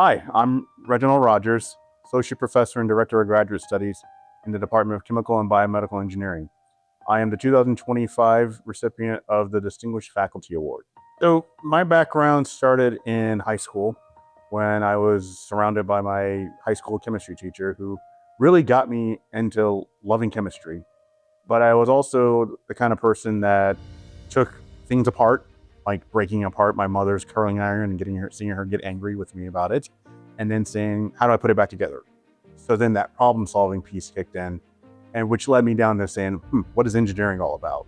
Hi, I'm Reginald Rogers, Associate Professor and Director of Graduate Studies in the Department of Chemical and Biomedical Engineering. I am the 2025 recipient of the Distinguished Faculty Award. So, my background started in high school when I was surrounded by my high school chemistry teacher who really got me into loving chemistry. But I was also the kind of person that took things apart, like breaking apart my mother's curling iron and seeing her get angry with me about it, and then saying, "How do I put it back together?" So then that problem-solving piece kicked in, and which led me down to saying, "What is engineering all about?"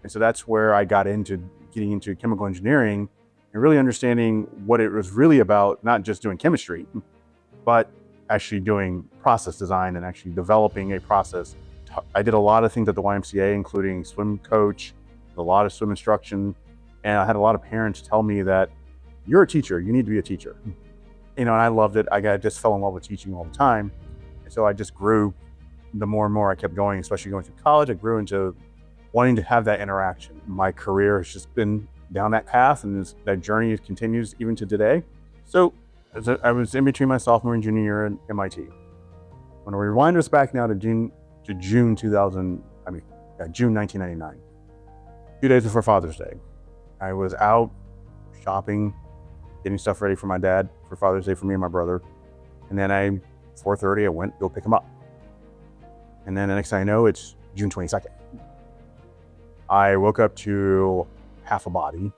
And so that's where I got into getting into chemical engineering and really understanding what it was really about, not just doing chemistry, but actually doing process design and actually developing a process. I did a lot of things at the YMCA, including swim coach, a lot of swim instruction, and I had a lot of parents tell me that you're a teacher, you need to be a teacher. And I loved it. Just fell in love with teaching all the time. And so I just grew. The more and more I kept going, especially going through college, I grew into wanting to have that interaction. My career has just been down that path, and that journey continues even to today. So I was in between my sophomore and junior year at MIT. When we rewind us back now to June 1999, 2 days before Father's Day, I was out shopping, getting stuff ready for my dad for Father's Day for me and my brother. And then 4:30, I went to go pick him up. And then the next thing I know, it's June 22nd. I woke up to half a body.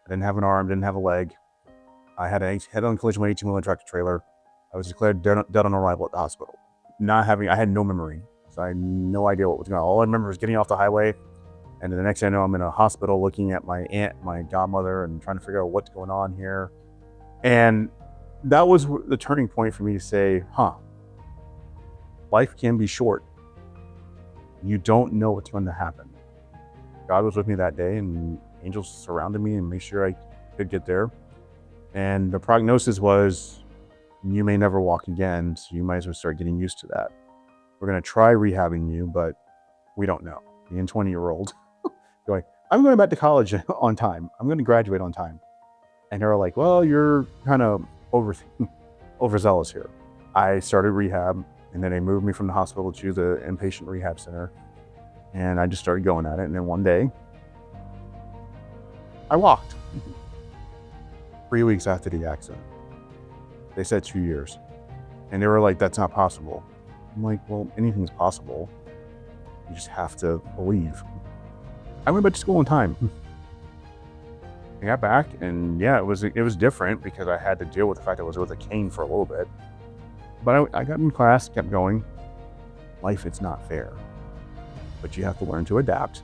I didn't have an arm, didn't have a leg. I had a head-on collision with an 18-wheeler tractor trailer. I was declared dead on arrival at the hospital. I had no memory, so I had no idea what was going on. All I remember was getting off the highway, and the next thing I know, I'm in a hospital looking at my aunt, my godmother, and trying to figure out what's going on here. And that was the turning point for me to say, life can be short. You don't know what's going to happen. God was with me that day, and angels surrounded me and made sure I could get there. And the prognosis was, you may never walk again, so you might as well start getting used to that. We're going to try rehabbing you, but we don't know. Being 20-year-old, going, I'm going back to college on time. I'm going to graduate on time. And they were like, well, you're kind of overzealous here. I started rehab, and then they moved me from the hospital to the inpatient rehab center. And I just started going at it. And then one day, I walked. 3 weeks after the accident. They said 2 years. And they were like, that's not possible. I'm like, well, anything's possible. You just have to believe. I went back to school on time. I got back, and yeah, it was different because I had to deal with the fact that I was with a cane for a little bit. But I got in class, kept going. Life, it's not fair. But you have to learn to adapt,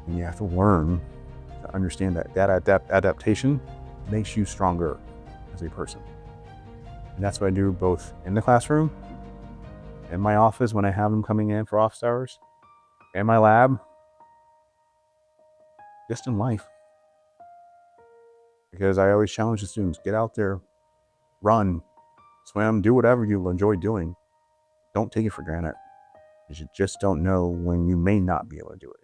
and you have to learn to understand that adaptation makes you stronger as a person. And that's what I do both in the classroom, in my office when I have them coming in for office hours, in my lab, just in life. Because I always challenge the students, get out there, run, swim, do whatever you enjoy doing. Don't take it for granted, because you just don't know when you may not be able to do it.